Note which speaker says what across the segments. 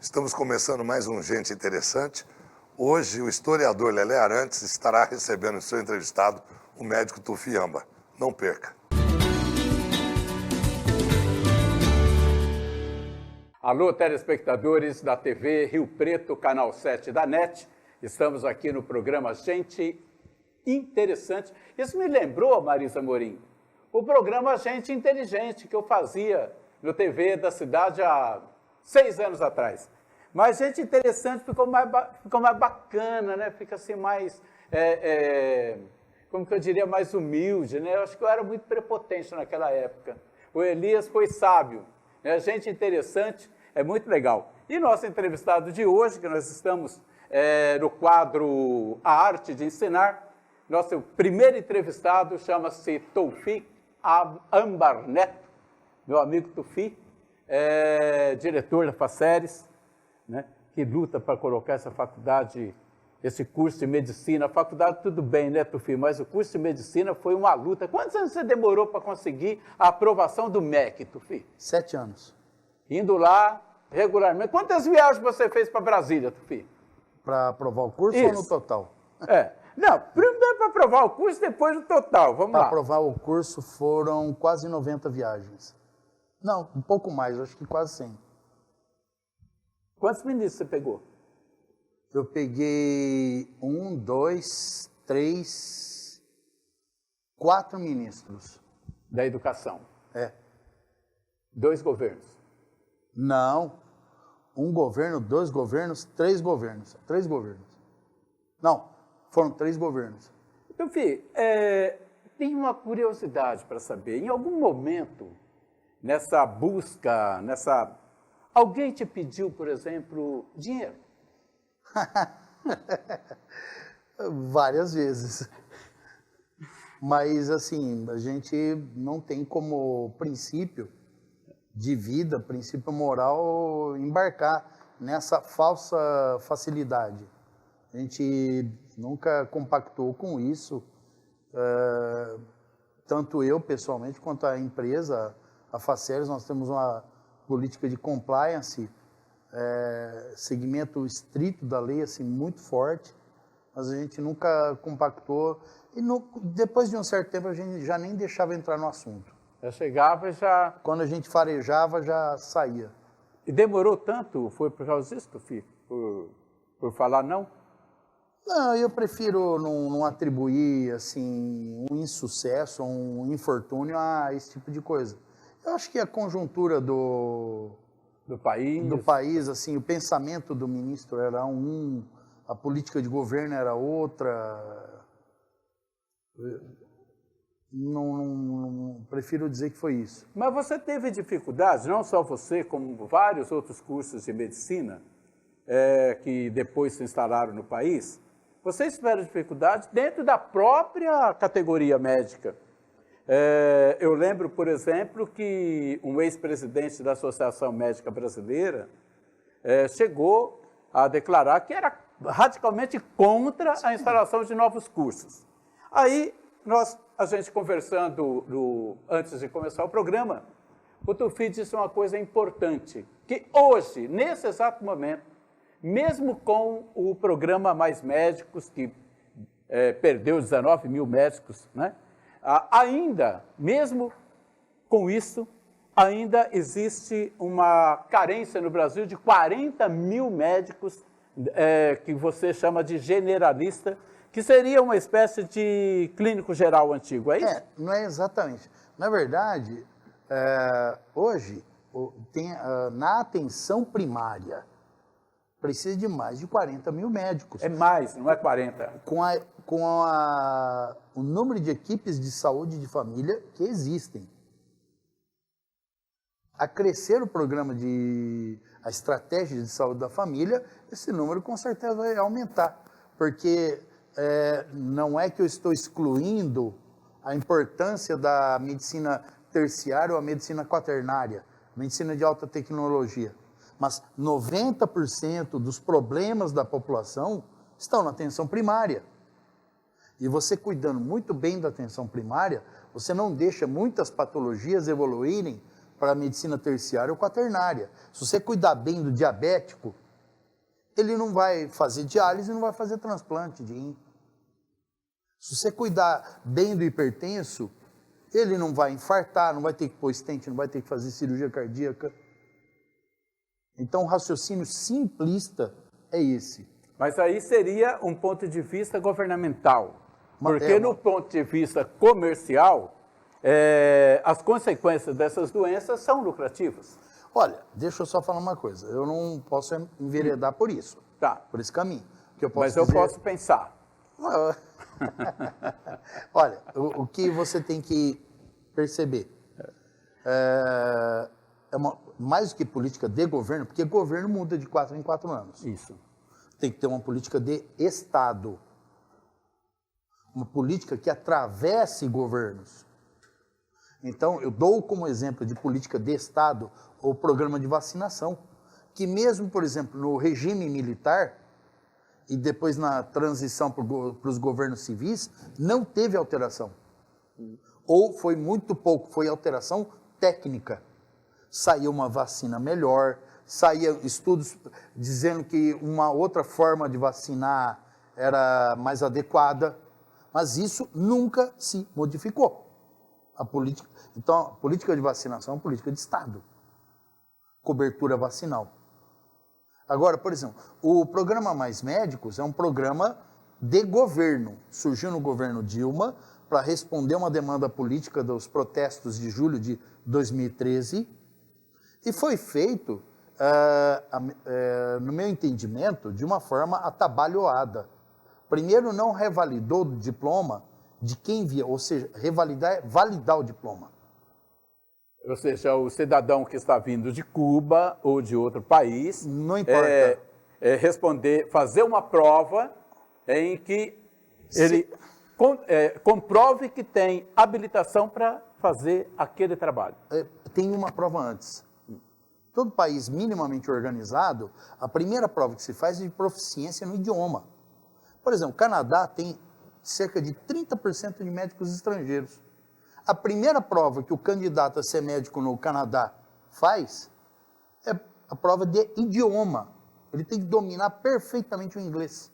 Speaker 1: Estamos começando mais um Gente Interessante. Hoje, o historiador Lelé Arantes estará recebendo o seu entrevistado, o médico Tufi Amba. Não perca.
Speaker 2: Alô, telespectadores da TV Rio Preto, canal 7 da NET. Estamos aqui no programa Gente Interessante. Isso me lembrou, Marisa Morim, o programa Gente Inteligente que eu fazia no TV da cidade há 6 anos atrás. Mas Gente Interessante ficou mais bacana, né? Fica assim mais, como que eu diria, mais humilde, né? Eu acho que eu era muito prepotente naquela época. O Elias foi sábio, né? Gente Interessante é muito legal. E nosso entrevistado de hoje, que nós estamos no quadro A Arte de Ensinar, nosso primeiro entrevistado chama-se Tufi Amba Neto, meu amigo Tufi, diretor da Faceres, né, que luta para colocar essa faculdade, esse curso de medicina. A faculdade tudo bem, né, Tufi, mas o curso de medicina foi uma luta. Quantos anos você demorou para conseguir a aprovação do MEC, Tufi?
Speaker 3: 7 anos.
Speaker 2: Indo lá regularmente. Quantas viagens você fez para Brasília, Tufi?
Speaker 3: Para aprovar o curso
Speaker 2: Isso.
Speaker 3: ou no total?
Speaker 2: Não, primeiro para aprovar o curso, depois no total. Vamos lá.
Speaker 3: Para aprovar o curso foram quase 90 viagens. Não, um pouco mais, acho que quase 100.
Speaker 2: Quantos ministros você pegou?
Speaker 3: Eu peguei 1, 2, 3, 4 ministros.
Speaker 2: Da educação. 2 governos.
Speaker 3: Não, um governo, 2 governos, 3 governos. 3 governos. Não, foram 3 governos.
Speaker 2: Então, Fih, tem uma curiosidade para saber. Em algum momento, nessa busca, alguém te pediu, por exemplo, dinheiro?
Speaker 3: Várias vezes. Mas, assim, a gente não tem como princípio de vida, princípio moral, embarcar nessa falsa facilidade. A gente nunca compactou com isso, tanto eu pessoalmente quanto a empresa, a Faceres. Nós temos uma política de compliance, segmento estrito da lei, assim, muito forte, mas a gente nunca compactou e depois de um certo tempo a gente já nem deixava entrar no assunto.
Speaker 2: Já chegava e já...
Speaker 3: Quando a gente farejava, já saía.
Speaker 2: E demorou tanto? Foi por causa disso, Fih? Por falar não?
Speaker 3: Não, eu prefiro não atribuir assim, um insucesso, um infortúnio a esse tipo de coisa. Eu acho que a conjuntura do país, assim, o pensamento do ministro era a política de governo era outra. Prefiro dizer que foi isso.
Speaker 2: Mas você teve dificuldades, não só você, como vários outros cursos de medicina que depois se instalaram no país. Vocês tiveram dificuldades dentro da própria categoria médica. Eu lembro, por exemplo, que um ex-presidente da Associação Médica Brasileira chegou a declarar que era radicalmente contra a instalação de novos cursos. Aí, a gente conversando antes de começar o programa, o Tufi disse uma coisa importante, que hoje, nesse exato momento, mesmo com o programa Mais Médicos, que perdeu 19 mil médicos, né? Ainda, mesmo com isso, ainda existe uma carência no Brasil de 40 mil médicos, que você chama de generalista, que seria uma espécie de clínico geral antigo, é isso?
Speaker 3: Não é exatamente. Na verdade, hoje, na atenção primária, precisa de mais de 40 mil médicos.
Speaker 2: É mais, não é 40.
Speaker 3: Com o número de equipes de saúde de família que existem. A crescer o programa a estratégia de saúde da família, esse número com certeza vai aumentar. Porque não é que eu estou excluindo a importância da medicina terciária ou a medicina quaternária, medicina de alta tecnologia. Mas 90% dos problemas da população estão na atenção primária. E você cuidando muito bem da atenção primária, você não deixa muitas patologias evoluírem para a medicina terciária ou quaternária. Se você cuidar bem do diabético, ele não vai fazer diálise e não vai fazer transplante de rim. Se você cuidar bem do hipertenso, ele não vai infartar, não vai ter que pôr stent, não vai ter que fazer cirurgia cardíaca. Então, o raciocínio simplista é esse.
Speaker 2: Mas aí seria um ponto de vista governamental. Porque no ponto de vista comercial, as consequências dessas doenças são lucrativas.
Speaker 3: Olha, deixa eu só falar uma coisa. Eu não posso enveredar por isso.
Speaker 2: Tá.
Speaker 3: Por esse caminho. Que eu
Speaker 2: Mas eu posso pensar.
Speaker 3: Olha, o que você tem que perceber mais do que política de governo, porque governo muda de 4 em 4 anos.
Speaker 2: Isso.
Speaker 3: Tem que ter uma política de Estado. Uma política que atravesse governos. Então, eu dou como exemplo de política de Estado o programa de vacinação, que mesmo, por exemplo, no regime militar e depois na transição para os governos civis, não teve alteração. Ou foi muito pouco, foi alteração técnica. Saiu uma vacina melhor, saíam estudos dizendo que uma outra forma de vacinar era mais adequada, mas isso nunca se modificou. Então, a política de vacinação é uma política de Estado. Cobertura vacinal. Agora, por exemplo, o programa Mais Médicos é um programa de governo. Surgiu no governo Dilma para responder uma demanda política dos protestos de julho de 2013 e foi feito, no meu entendimento, de uma forma atabalhoada. Primeiro, não revalidou o diploma de quem via, ou seja, validar o diploma.
Speaker 2: Ou seja, o cidadão que está vindo de Cuba ou de outro país,
Speaker 3: não importa,
Speaker 2: fazer uma prova em que ele comprove que tem habilitação para fazer aquele trabalho.
Speaker 3: Tem uma prova antes. Todo país minimamente organizado, a primeira prova que se faz é de proficiência no idioma. Por exemplo, o Canadá tem cerca de 30% de médicos estrangeiros. A primeira prova que o candidato a ser médico no Canadá faz é a prova de idioma. Ele tem que dominar perfeitamente o inglês.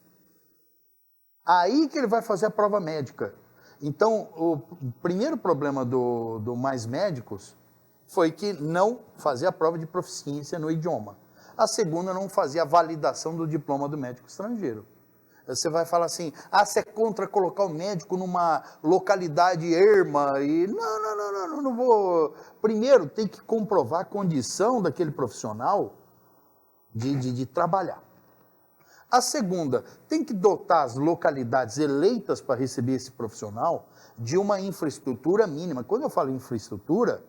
Speaker 3: Aí que ele vai fazer a prova médica. Então, o primeiro problema do Mais Médicos foi que não fazia a prova de proficiência no idioma. A segunda, não fazia a validação do diploma do médico estrangeiro. Você vai falar assim, você é contra colocar o médico numa localidade erma e... Não vou... Primeiro, tem que comprovar a condição daquele profissional de trabalhar. A segunda, tem que dotar as localidades eleitas para receber esse profissional de uma infraestrutura mínima. Quando eu falo infraestrutura,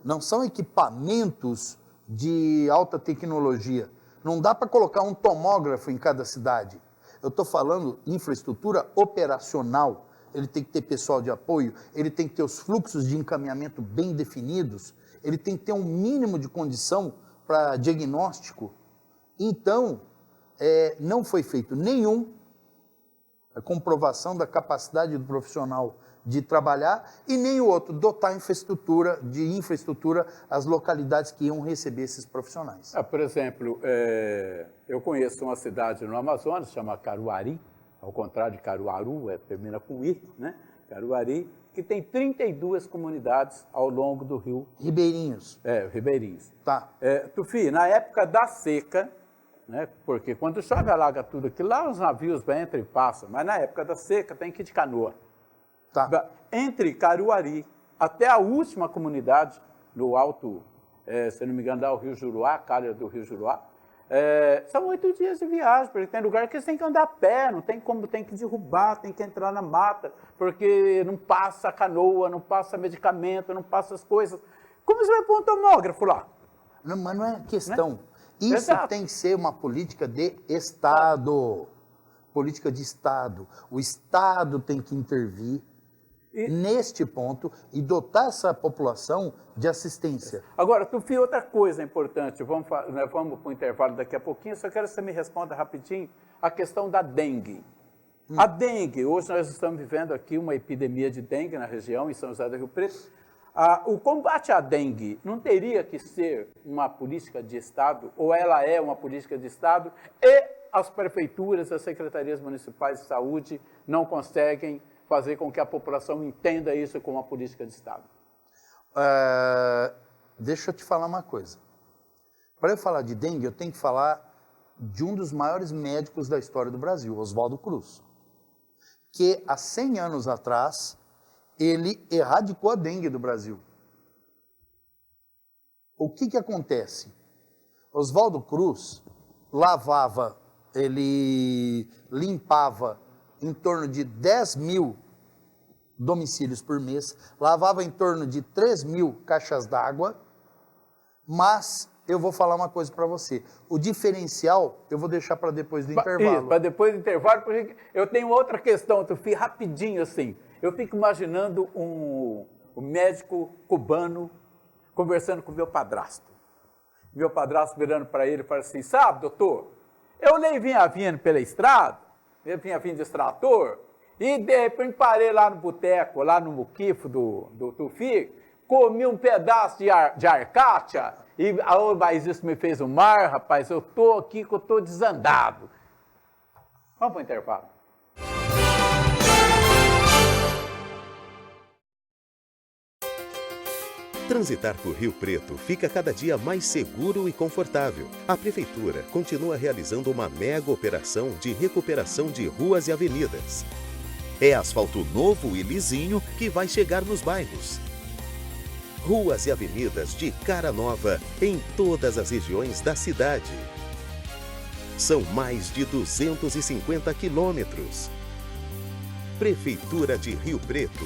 Speaker 3: não são equipamentos de alta tecnologia. Não dá para colocar um tomógrafo em cada cidade. Eu estou falando infraestrutura operacional. Ele tem que ter pessoal de apoio, ele tem que ter os fluxos de encaminhamento bem definidos, ele tem que ter um mínimo de condição para diagnóstico. Então, não foi feito a comprovação da capacidade do profissional de trabalhar e nem o outro, dotar de infraestrutura as localidades que iam receber esses profissionais.
Speaker 2: Por exemplo, eu conheço uma cidade no Amazonas, chama Caruarí, ao contrário de Caruaru, termina com I, né? Caruarí, que tem 32 comunidades ao longo do rio.
Speaker 3: Ribeirinhos.
Speaker 2: Ribeirinhos.
Speaker 3: Tá.
Speaker 2: Tufi, na época da seca, né? Porque quando chove alaga tudo aquilo, lá os navios entram e passam, mas na época da seca tem que ir de canoa.
Speaker 3: Tá.
Speaker 2: Entre Caruarí até a última comunidade, no alto, se não me engano, dá o Rio Juruá, calha do Rio Juruá, são 8 dias de viagem, porque tem lugar que eles têm que andar a pé, não tem como, tem que derrubar, tem que entrar na mata, porque não passa canoa, não passa medicamento, não passa as coisas. Como você vai pôr um tomógrafo lá?
Speaker 3: Não, mas não é questão. Né? Isso
Speaker 2: Exato.
Speaker 3: Tem que ser uma política de Estado. Política de Estado. O Estado tem que intervir neste ponto e dotar essa população de assistência.
Speaker 2: Agora, Tufi, outra coisa importante, vamos para o intervalo daqui a pouquinho, só quero que você me responda rapidinho a questão da dengue. A dengue, hoje nós estamos vivendo aqui uma epidemia de dengue na região, em São José do Rio Preto. O combate à dengue não teria que ser uma política de Estado, ou ela é uma política de Estado, e as prefeituras, as secretarias municipais de saúde não conseguem fazer com que a população entenda isso como uma política de Estado?
Speaker 3: Deixa eu te falar uma coisa. Para eu falar de dengue, eu tenho que falar de um dos maiores médicos da história do Brasil, Oswaldo Cruz, que há 100 anos atrás, ele erradicou a dengue do Brasil. O que acontece? Oswaldo Cruz ele limpava em torno de 10 mil domicílios por mês, lavava em torno de 3 mil caixas d'água, mas eu vou falar uma coisa para você. O diferencial eu vou deixar para depois do intervalo.
Speaker 2: Isso, para depois do intervalo, porque eu tenho outra questão, Tufi, rapidinho assim. Eu fico imaginando um médico cubano conversando com o meu padrasto. Meu padrasto virando para ele e falando assim, sabe, doutor, eu nem vinha vindo pela estrada, eu vinha vindo de extrator, e de repente parei lá no boteco, lá no muquifo do Tufi, comi um pedaço de arcácia, mas isso me fez um mar, rapaz, eu tô aqui que eu tô desandado. Vamos para o intervalo.
Speaker 4: Transitar por Rio Preto fica cada dia mais seguro e confortável. A Prefeitura continua realizando uma mega operação de recuperação de ruas e avenidas. É asfalto novo e lisinho que vai chegar nos bairros. Ruas e avenidas de cara nova em todas as regiões da cidade. São mais de 250 quilômetros. Prefeitura de Rio Preto.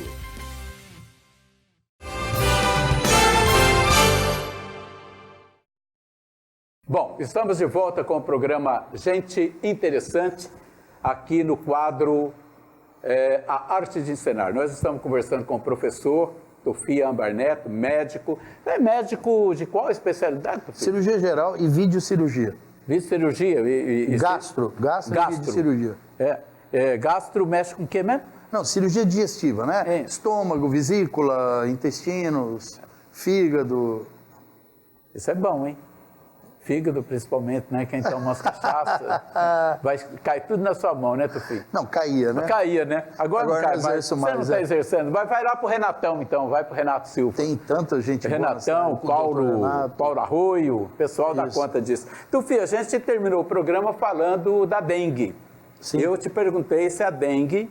Speaker 2: Bom, estamos de volta com o programa Gente Interessante, aqui no quadro A Arte de Encenar. Nós estamos conversando com o professor Tufi Ambar Neto, médico. É médico de qual especialidade, Tufi?
Speaker 3: Cirurgia geral e videocirurgia.
Speaker 2: Videocirurgia?
Speaker 3: Gastro e videocirurgia.
Speaker 2: Gastro mexe com o quê mesmo?
Speaker 3: Não, cirurgia digestiva, né? Estômago, vesícula, intestinos, fígado.
Speaker 2: Isso é bom, hein? Fígado, principalmente, né? Quem toma umas cachaças, vai cair tudo na sua mão, né, Tufi?
Speaker 3: Não, caía, né?
Speaker 2: Caía, né? Agora não cai mais. Você não está exercendo. Vai lá pro Renatão, então. Vai pro Renato Silva.
Speaker 3: Tem tanta gente
Speaker 2: Renatão, boa, Paulo Arroio, o pessoal dá conta disso. Tufi, a gente terminou o programa falando da dengue. Sim. Eu te perguntei se a dengue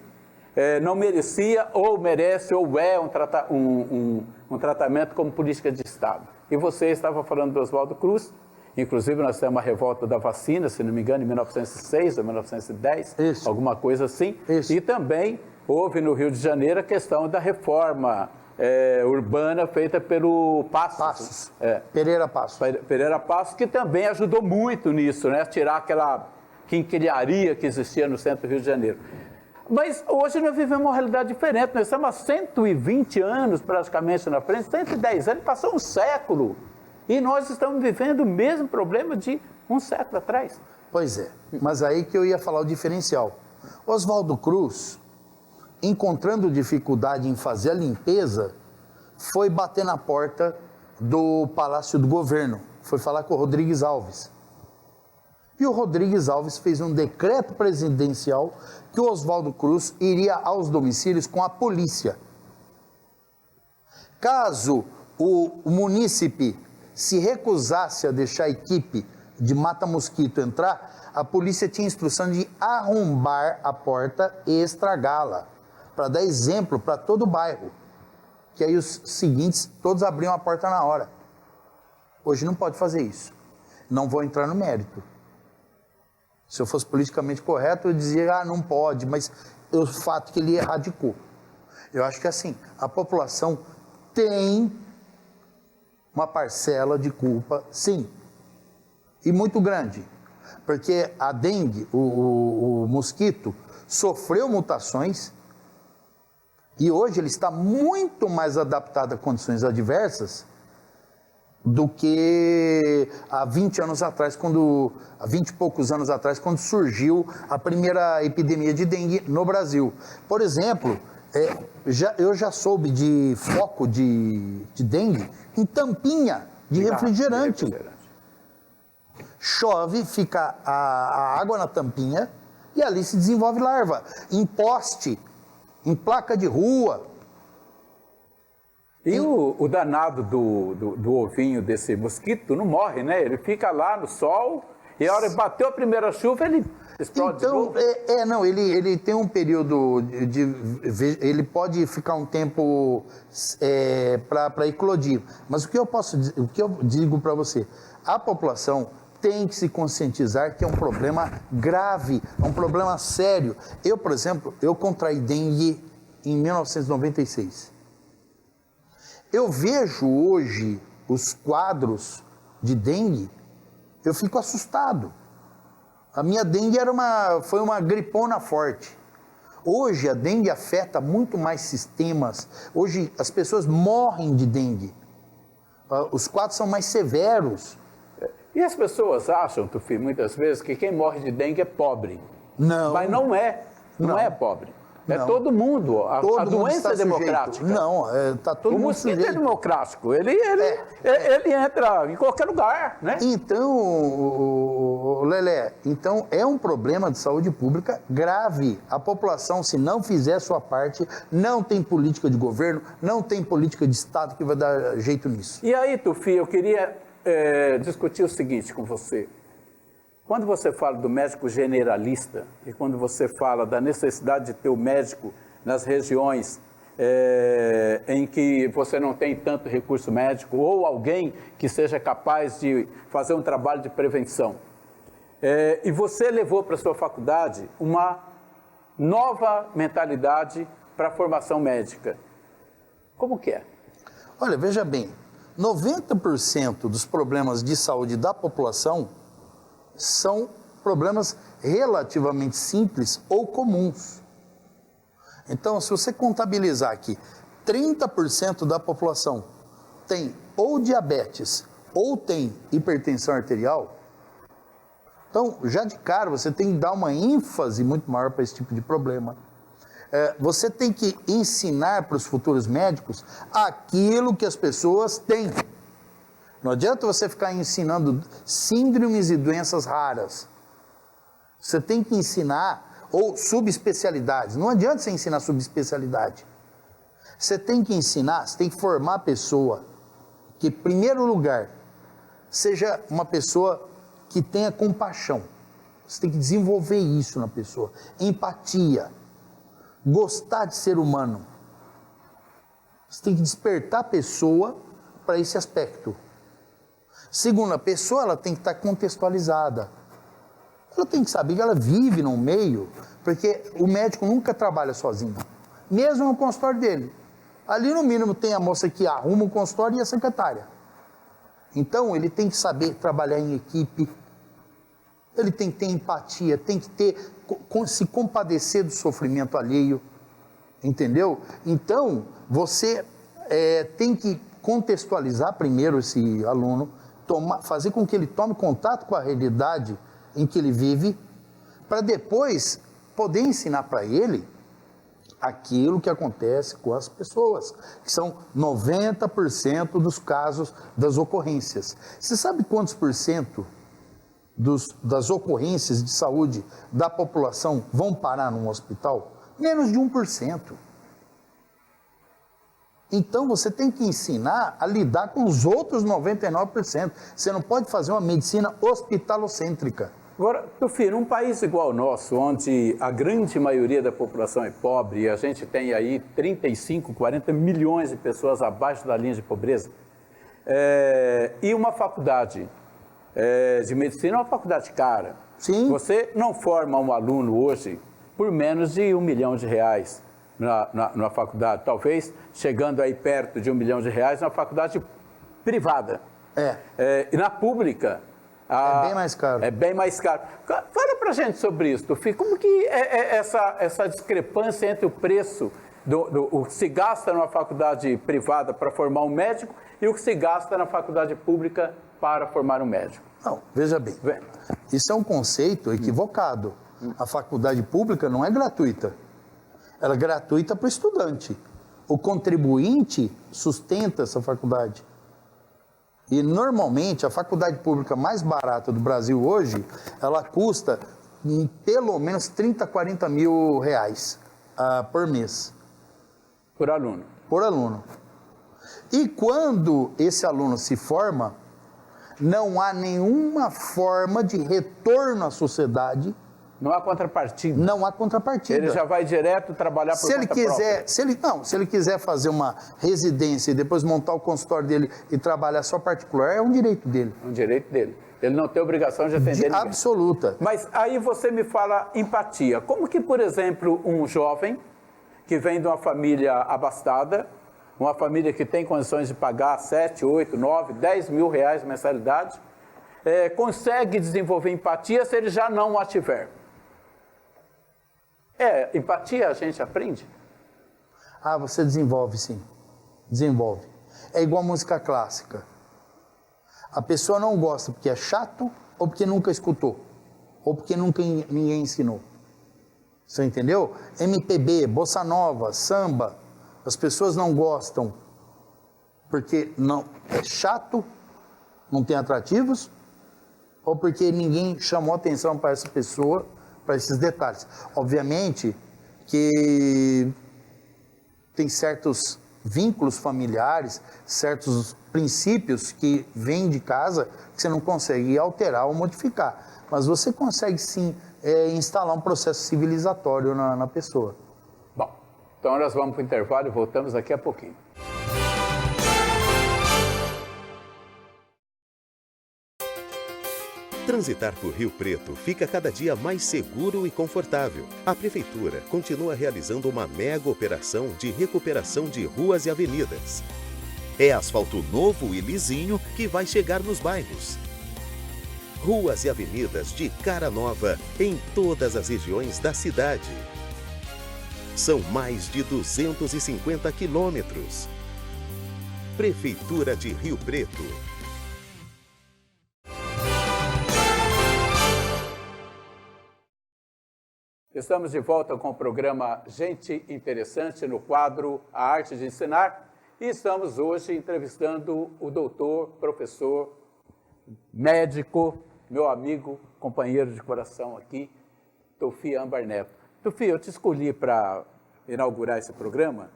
Speaker 2: não merecia, ou merece, ou é um tratamento como política de Estado. E você estava falando do Oswaldo Cruz. Inclusive, nós temos uma revolta da vacina, se não me engano, em 1906 ou 1910,
Speaker 3: Isso.
Speaker 2: Alguma coisa assim.
Speaker 3: Isso.
Speaker 2: E também houve no Rio de Janeiro a questão da reforma urbana feita pelo Passos.
Speaker 3: Pereira Passos.
Speaker 2: Pereira Passos, que também ajudou muito nisso, né? Tirar aquela quinquilharia que existia no centro do Rio de Janeiro. Mas hoje nós vivemos uma realidade diferente. Nós estamos há 120 anos praticamente na frente, 110 anos, passou um século. E nós estamos vivendo o mesmo problema de um século atrás.
Speaker 3: Pois é, mas aí que eu ia falar o diferencial. Oswaldo Cruz, encontrando dificuldade em fazer a limpeza, foi bater na porta do Palácio do Governo, foi falar com o Rodrigues Alves. E o Rodrigues Alves fez um decreto presidencial que o Oswaldo Cruz iria aos domicílios com a polícia. Caso o munícipe se recusasse a deixar a equipe de mata-mosquito entrar, a polícia tinha instrução de arrombar a porta e estragá-la, para dar exemplo para todo o bairro. Que aí os seguintes todos abriam a porta na hora. Hoje não pode fazer isso. Não vou entrar no mérito. Se eu fosse politicamente correto, eu dizia, não pode, mas o fato que ele erradicou. Eu acho que assim, a população tem uma parcela de culpa, sim, e muito grande, porque a dengue, o mosquito, sofreu mutações e hoje ele está muito mais adaptado a condições adversas do que há 20 anos atrás, há 20 e poucos anos atrás, quando surgiu a primeira epidemia de dengue no Brasil. Por exemplo, Eu já soube de foco de dengue em tampinha de refrigerante. Chove, fica a água na tampinha e ali se desenvolve larva. Em poste, em placa de rua.
Speaker 2: E o danado do ovinho desse mosquito não morre, né? Ele fica lá no sol e a hora que bateu a primeira chuva, ele explode de novo.
Speaker 3: Não, ele tem um período ele pode ficar um tempo para eclodir. Mas o que eu digo para você, a população tem que se conscientizar que é um problema grave, é um problema sério. Eu, por exemplo, eu contraí dengue em 1996. Eu vejo hoje os quadros de dengue, eu fico assustado. A minha dengue foi uma gripona forte. Hoje a dengue afeta muito mais sistemas. Hoje as pessoas morrem de dengue. Os quadros são mais severos.
Speaker 2: E as pessoas acham, Tufi, muitas vezes, que quem morre de dengue é pobre.
Speaker 3: Não.
Speaker 2: Mas não é. Não é pobre. É
Speaker 3: Não.
Speaker 2: todo mundo. A doença é democrática.
Speaker 3: Não, está todo mundo sujeito.
Speaker 2: O mosquito é democrático. Ele entra em qualquer lugar, né?
Speaker 3: Então, Lelé, é um problema de saúde pública grave. A população, se não fizer a sua parte, não tem política de governo, não tem política de Estado que vai dar jeito nisso.
Speaker 2: E aí, Tufi, eu queria discutir o seguinte com você. Quando você fala do médico generalista e quando você fala da necessidade de ter o médico nas regiões em que você não tem tanto recurso médico ou alguém que seja capaz de fazer um trabalho de prevenção, e você levou para a sua faculdade uma nova mentalidade para a formação médica, como que é?
Speaker 3: Olha, veja bem, 90% dos problemas de saúde da população são problemas relativamente simples ou comuns. Então, se você contabilizar aqui, 30% da população tem ou diabetes ou tem hipertensão arterial, então, já de cara, você tem que dar uma ênfase muito maior para esse tipo de problema. Você tem que ensinar para os futuros médicos aquilo que as pessoas têm. Não adianta você ficar ensinando síndromes e doenças raras. Você tem que ensinar, ou subespecialidades. Não adianta você ensinar subespecialidade. Você tem que ensinar, você tem que formar a pessoa que, em primeiro lugar, seja uma pessoa que tenha compaixão. Você tem que desenvolver isso na pessoa. Empatia. Gostar de ser humano. Você tem que despertar a pessoa para esse aspecto. Segundo, a pessoa ela tem que estar contextualizada. Ela tem que saber que ela vive num meio, porque o médico nunca trabalha sozinho, mesmo no consultório dele. Ali no mínimo tem a moça que arruma o consultório e a secretária. Então ele tem que saber trabalhar em equipe, ele tem que ter empatia, tem que se compadecer do sofrimento alheio, entendeu? Então você tem que contextualizar primeiro esse aluno, fazer com que ele tome contato com a realidade em que ele vive, para depois poder ensinar para ele aquilo que acontece com as pessoas, que são 90% dos casos das ocorrências. Você sabe quantos por cento das ocorrências de saúde da população vão parar num hospital? Menos de 1%. Então, você tem que ensinar a lidar com os outros 99%. Você não pode fazer uma medicina hospitalocêntrica.
Speaker 2: Agora, Tufi, num país igual ao nosso, onde a grande maioria da população é pobre, e a gente tem aí 35, 40 milhões de pessoas abaixo da linha de pobreza, e uma faculdade de medicina é uma faculdade cara.
Speaker 3: Sim.
Speaker 2: Você não forma um aluno hoje por menos de R$1 milhão na faculdade, talvez chegando aí perto de R$1 milhão na faculdade privada. E na pública...
Speaker 3: é bem mais caro.
Speaker 2: É bem mais caro. Fala pra gente sobre isso, Tufi. Como que é essa discrepância entre o preço o que se gasta numa faculdade privada para formar um médico e o que se gasta na faculdade pública para formar um médico?
Speaker 3: Não, veja bem, isso é um conceito equivocado. A faculdade pública não é gratuita. Ela é gratuita para o estudante. O contribuinte sustenta essa faculdade. E, normalmente, a faculdade pública mais barata do Brasil hoje, ela custa pelo menos 30, 40 mil reais por mês.
Speaker 2: Por aluno.
Speaker 3: Por aluno. E quando esse aluno se forma, não há nenhuma forma de retorno à sociedade.
Speaker 2: Não há contrapartida.
Speaker 3: Não há contrapartida.
Speaker 2: Ele já vai direto trabalhar por conta própria.
Speaker 3: Se ele quiser fazer uma residência e depois montar o consultório dele e trabalhar só particular, é um direito dele.
Speaker 2: É um direito dele. Ele não tem obrigação de atender ninguém.
Speaker 3: Absoluta.
Speaker 2: Mas aí você me fala empatia. Como que, por exemplo, um jovem que vem de uma família abastada, uma família que tem condições de pagar 7, 8, 9, 10 mil reais de mensalidade, consegue desenvolver empatia se ele já não a tiver? Empatia a gente aprende?
Speaker 3: Você desenvolve, sim. Desenvolve. É igual música clássica. A pessoa não gosta porque é chato ou porque nunca escutou. Ou porque ninguém ensinou. Você entendeu? MPB, bossa nova, samba. As pessoas não gostam porque não é chato, não tem atrativos, ou porque ninguém chamou atenção para essa pessoa, para esses detalhes. Obviamente que tem certos vínculos familiares, certos princípios que vêm de casa que você não consegue alterar ou modificar. Mas você consegue sim instalar um processo civilizatório na pessoa.
Speaker 2: Bom, então nós vamos para o intervalo e voltamos daqui a pouquinho.
Speaker 4: Transitar por Rio Preto fica cada dia mais seguro e confortável. A Prefeitura continua realizando uma mega operação de recuperação de ruas e avenidas. É asfalto novo e lisinho que vai chegar nos bairros. Ruas e avenidas de cara nova em todas as regiões da cidade. São mais de 250 quilômetros. Prefeitura de Rio Preto.
Speaker 2: Estamos de volta com o programa Gente Interessante no quadro A Arte de Ensinar e estamos hoje entrevistando o doutor, professor, médico, meu amigo, companheiro de coração aqui, Tufi Âmbar Neto. Tufi, eu te escolhi para inaugurar esse programa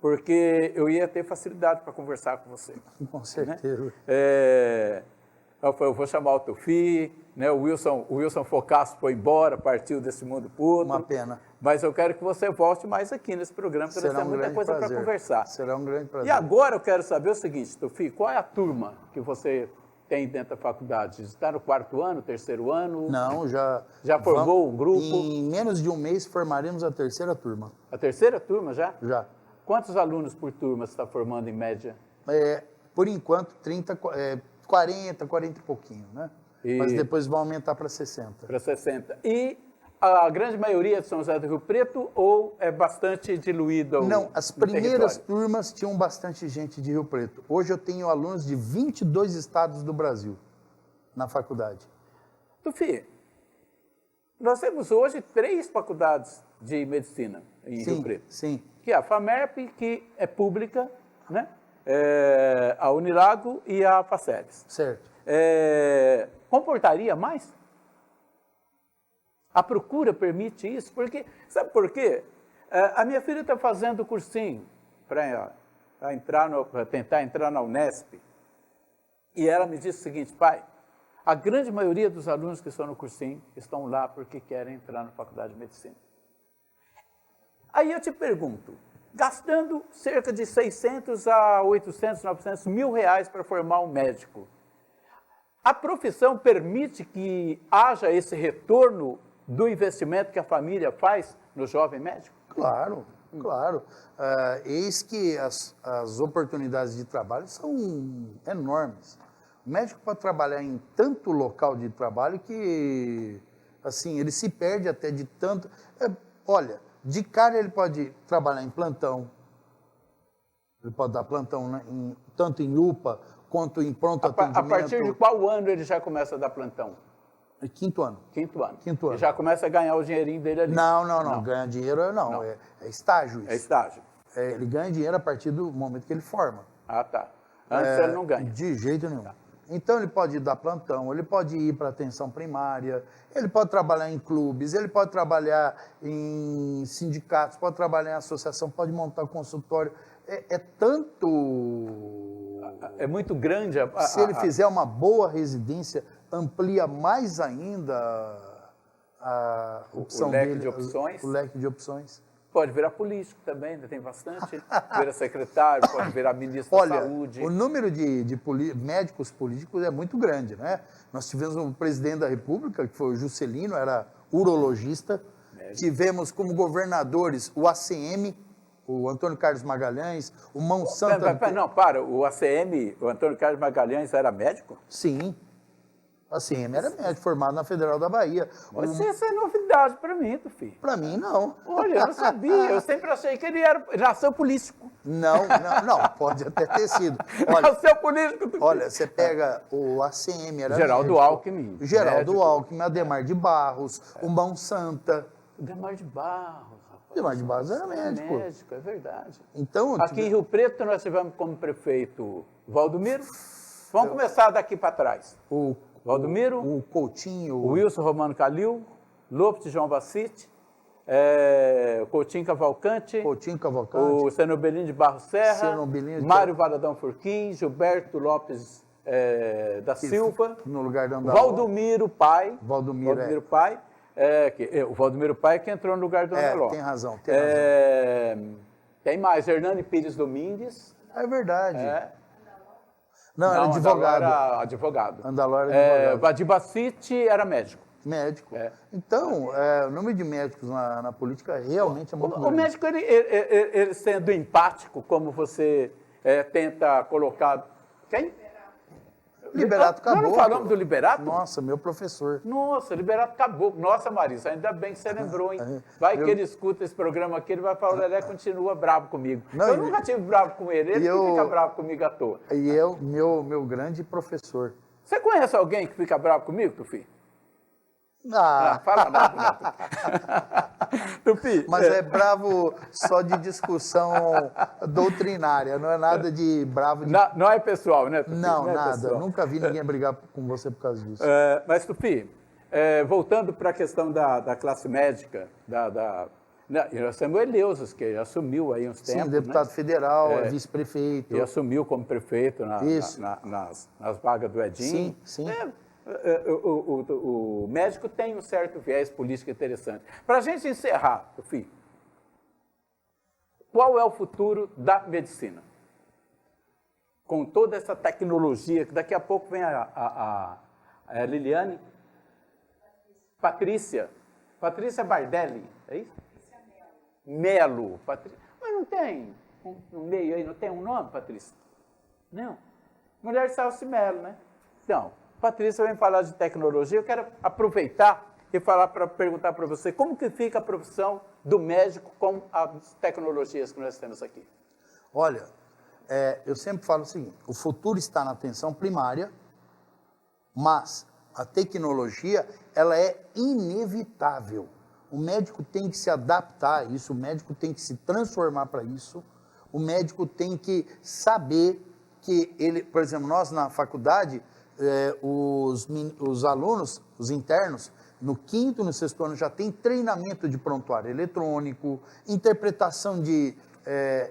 Speaker 2: porque eu ia ter facilidade para conversar com você.
Speaker 3: Com certeza.
Speaker 2: Né? Eu vou chamar o Tufi, né? O Wilson Focasso foi embora, partiu desse mundo por outro.
Speaker 3: Uma pena.
Speaker 2: Mas eu quero que você volte mais aqui nesse programa, porque nós temos muita coisa para conversar.
Speaker 3: Será um grande prazer.
Speaker 2: E agora eu quero saber o seguinte, Tufi, qual é a turma que você tem dentro da faculdade? Está no 4º ano, 3º ano?
Speaker 3: Não, já
Speaker 2: formou um grupo?
Speaker 3: Em menos de um mês formaremos a 3ª turma.
Speaker 2: A 3ª turma já?
Speaker 3: Já.
Speaker 2: Quantos alunos por turma você está formando em média?
Speaker 3: Por enquanto, 40 e pouquinho, né? Mas depois vai aumentar para 60.
Speaker 2: Para 60. E a grande maioria é de São José do Rio Preto ou é bastante diluído?
Speaker 3: Não, as primeiras turmas tinham bastante gente de Rio Preto. Hoje eu tenho alunos de 22 estados do Brasil na faculdade.
Speaker 2: Tufi, nós temos hoje 3 faculdades de medicina em Rio Preto.
Speaker 3: Sim.
Speaker 2: Que é a FAMERP, que é pública, né? A Unilago e a FACELES.
Speaker 3: Certo.
Speaker 2: Comportaria mais? A procura permite isso? Porque, sabe por quê? A minha filha está fazendo cursinho para tentar entrar na Unesp. E ela me disse o seguinte, pai, a grande maioria dos alunos que estão no cursinho estão lá porque querem entrar na faculdade de medicina. Aí eu te pergunto, gastando cerca de 600 a 800, 900 mil reais para formar um médico, a profissão permite que haja esse retorno do investimento que a família faz no jovem médico?
Speaker 3: Claro, claro. Eis que as oportunidades de trabalho são enormes. O médico pode trabalhar em tanto local de trabalho que, assim, ele se perde até de tanto... Olha, de cara ele pode trabalhar em plantão, ele pode dar plantão, né, tanto em UPA quanto em pronto atendimento.
Speaker 2: A partir de qual ano ele já começa a dar plantão?
Speaker 3: Quinto ano.
Speaker 2: Quinto ano.
Speaker 3: Quinto ano.
Speaker 2: E já começa a ganhar o dinheirinho dele ali.
Speaker 3: Não. Ganhar dinheiro não. É estágio isso.
Speaker 2: É estágio.
Speaker 3: Ele ganha dinheiro a partir do momento que ele forma.
Speaker 2: Ah, tá. Antes ele não ganha.
Speaker 3: De jeito nenhum. Então ele pode ir dar plantão, ele pode ir para atenção primária, ele pode trabalhar em clubes, ele pode trabalhar em sindicatos, pode trabalhar em associação, pode montar consultório. É tanto...
Speaker 2: É muito grande.
Speaker 3: Se ele fizer uma boa residência, amplia mais ainda a opção
Speaker 2: o leque
Speaker 3: dele,
Speaker 2: de opções.
Speaker 3: o leque de opções.
Speaker 2: Pode virar político também, ainda tem bastante. Vira secretário, pode virar ministro
Speaker 3: Olha,
Speaker 2: da saúde.
Speaker 3: o número de médicos políticos é muito grande, né? Nós tivemos um presidente da República, que foi o Juscelino, era urologista. Tivemos como governadores o ACM, o Antônio Carlos Magalhães, o Mão Santa...
Speaker 2: Não, para, o ACM, o Antônio Carlos Magalhães era médico?
Speaker 3: Sim. A ACM era médico, formado na Federal da Bahia.
Speaker 2: Mas isso é novidade para mim, Tufi.
Speaker 3: Para mim, não.
Speaker 2: Olha, eu não sabia. Eu sempre achei que ele nasceu político.
Speaker 3: Não, pode até ter sido.
Speaker 2: Nasceu político, Tufi.
Speaker 3: Olha, você pega o ACM, era
Speaker 2: Geraldo
Speaker 3: médico.
Speaker 2: Alckmin.
Speaker 3: Geraldo
Speaker 2: médico.
Speaker 3: Alckmin, Ademar de Barros, o Mão Santa.
Speaker 2: Ademar de Barros, rapaz.
Speaker 3: Ademar de Barros era médico.
Speaker 2: Médico, é verdade.
Speaker 3: Então,
Speaker 2: Aqui em Rio Preto nós tivemos como prefeito Valdomiro. Vamos começar daqui para trás.
Speaker 3: o
Speaker 2: Valdomiro,
Speaker 3: o Coutinho,
Speaker 2: o Wilson Romano Calil, Lopes de João Bacite, Coutinho Cavalcante, o Senobelino de Barros Serra, Mário Valadão Furquim, Gilberto Lopes da Silva,
Speaker 3: no lugar da Andaló.
Speaker 2: Valdomiro Pai,
Speaker 3: Valdomiro
Speaker 2: Pai, o Valdomiro Pai que entrou no lugar do Andaló.
Speaker 3: Tem razão,
Speaker 2: Tem mais, Hernani Pires Domingues.
Speaker 3: É verdade. Não, era
Speaker 2: advogado.
Speaker 3: Advogado. Andaló era advogado.
Speaker 2: Vadir Bacite era médico.
Speaker 3: Médico. Então, o número de médicos na política realmente é muito grande.
Speaker 2: O médico, ele sendo empático, como você tenta colocar... Quem?
Speaker 3: Liberato Caboclo.
Speaker 2: Nós não falamos do Liberato?
Speaker 3: Nossa, meu professor.
Speaker 2: Nossa, Liberato Caboclo. Nossa, Marisa, ainda bem que você lembrou, hein? Vai que ele escuta esse programa aqui, ele vai falar, o Lelé continua bravo comigo. Eu nunca tive bravo com ele, ele que fica bravo comigo à toa.
Speaker 3: E meu grande professor.
Speaker 2: Você conhece alguém que fica bravo comigo, Tufi?
Speaker 3: Fala
Speaker 2: nada, não. Tufi.
Speaker 3: Mas é bravo só de discussão doutrinária, não é nada de bravo de...
Speaker 2: Não é pessoal, né, Tufi?
Speaker 3: Não, nada.
Speaker 2: Pessoal.
Speaker 3: Nunca vi ninguém brigar com você por causa disso.
Speaker 2: Mas, Tufi, voltando para a questão da classe médica, nós temos o Eleusos, que assumiu aí uns tempos.
Speaker 3: Sim, deputado federal, vice-prefeito.
Speaker 2: E assumiu como prefeito nas vagas do Edinho.
Speaker 3: Sim.
Speaker 2: O médico tem um certo viés político interessante. Para a gente encerrar, Tufi, qual é o futuro da medicina? Com toda essa tecnologia, que daqui a pouco vem a Liliane. Patrícia Bardelli, é isso? Melo. Mas não tem no meio aí, não tem um nome, Patrícia? Não. Mulher Salsi Melo, né? Então, Patrícia vem falar de tecnologia, eu quero aproveitar e perguntar para você como que fica a profissão do médico com as tecnologias que nós temos aqui.
Speaker 3: Olha, eu sempre falo o seguinte, o futuro está na atenção primária, mas a tecnologia, ela é inevitável. O médico tem que se adaptar a isso, o médico tem que se transformar para isso, o médico tem que saber que ele, por exemplo, nós na faculdade, os alunos, os internos, no 5º e no 6º ano já tem treinamento de prontuário eletrônico, interpretação de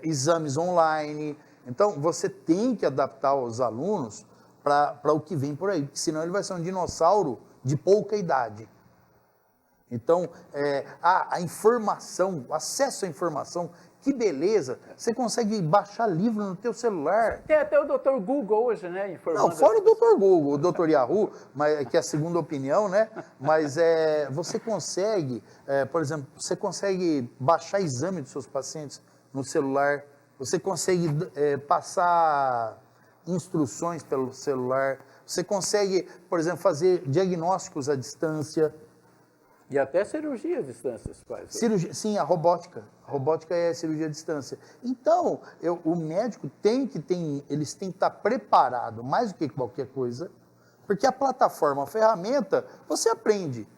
Speaker 3: exames online. Então, você tem que adaptar os alunos para o que vem por aí, porque senão ele vai ser um dinossauro de pouca idade. Então, a informação, o acesso à informação, que beleza, você consegue baixar livro no teu celular.
Speaker 2: Tem até o Dr. Google hoje, né? Informando.
Speaker 3: Não, fora o Dr. Google, o Dr. Yahoo, que é a segunda opinião, né? Mas você consegue, por exemplo, você consegue baixar exame dos seus pacientes no celular, você consegue passar instruções pelo celular, você consegue, por exemplo, fazer diagnósticos à distância.
Speaker 2: E até cirurgia à distância se faz.
Speaker 3: Sim, a robótica. A robótica é cirurgia à distância. Então, o médico eles têm que estar preparados, mais do que qualquer coisa, Porque a plataforma, a ferramenta, você aprende.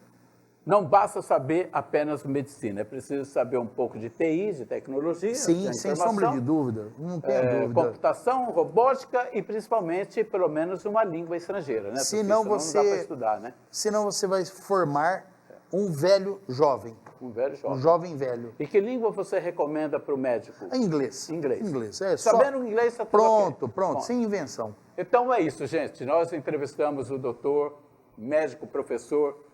Speaker 2: Não basta saber apenas medicina, é preciso saber um pouco de TI, de tecnologia,
Speaker 3: Sim,
Speaker 2: de
Speaker 3: sem
Speaker 2: informação,
Speaker 3: sombra de dúvida, não tenha dúvida.
Speaker 2: computação, robótica e principalmente, pelo menos, uma língua estrangeira, né?
Speaker 3: Senão
Speaker 2: Porque senão não dá para estudar, né?
Speaker 3: Senão você vai formar um velho jovem,
Speaker 2: Um velho jovem.
Speaker 3: um jovem velho.
Speaker 2: E que língua você recomenda para o médico?
Speaker 3: É inglês.
Speaker 2: Inglês.
Speaker 3: Inglês, é
Speaker 2: Sabendo
Speaker 3: só...
Speaker 2: inglês, está tudo ok.
Speaker 3: Pronto,
Speaker 2: Bom,
Speaker 3: sem invenção.
Speaker 2: então é isso, gente. Nós entrevistamos o doutor, médico, professor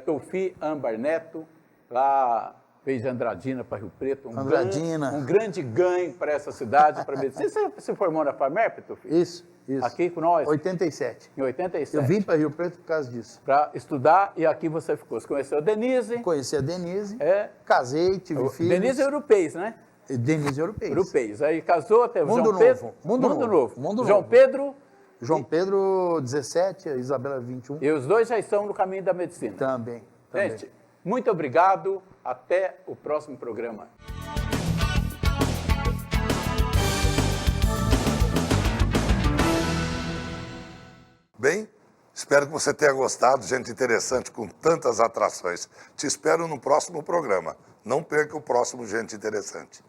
Speaker 2: Toufi Ambar Neto, lá fez de Andradina para Rio Preto.
Speaker 3: Andradina.
Speaker 2: Um grande ganho para essa cidade, para a medicina. Você se formou na FAMERP, Toufi?
Speaker 3: Isso.
Speaker 2: Aqui com nós?
Speaker 3: 87.
Speaker 2: Em 87.
Speaker 3: Eu vim para Rio Preto por causa disso.
Speaker 2: Para estudar e aqui você ficou. Você conheceu a Denise.
Speaker 3: Conheci a Denise,
Speaker 2: Casei,
Speaker 3: tive filhos.
Speaker 2: Denise é europeia, né?
Speaker 3: Denise Europeia.
Speaker 2: Europeus. Aí casou, teve
Speaker 3: Mundo
Speaker 2: João
Speaker 3: novo,
Speaker 2: Pedro.
Speaker 3: mundo novo, mundo
Speaker 2: João
Speaker 3: novo.
Speaker 2: Pedro.
Speaker 3: João Pedro, 17, a Isabela, 21.
Speaker 2: E os dois já estão no caminho da medicina.
Speaker 3: Também.
Speaker 2: Gente, muito obrigado. Até o próximo programa.
Speaker 1: Bem, espero que você tenha gostado, gente interessante com tantas atrações. Te espero no próximo programa. Não perca o próximo Gente Interessante.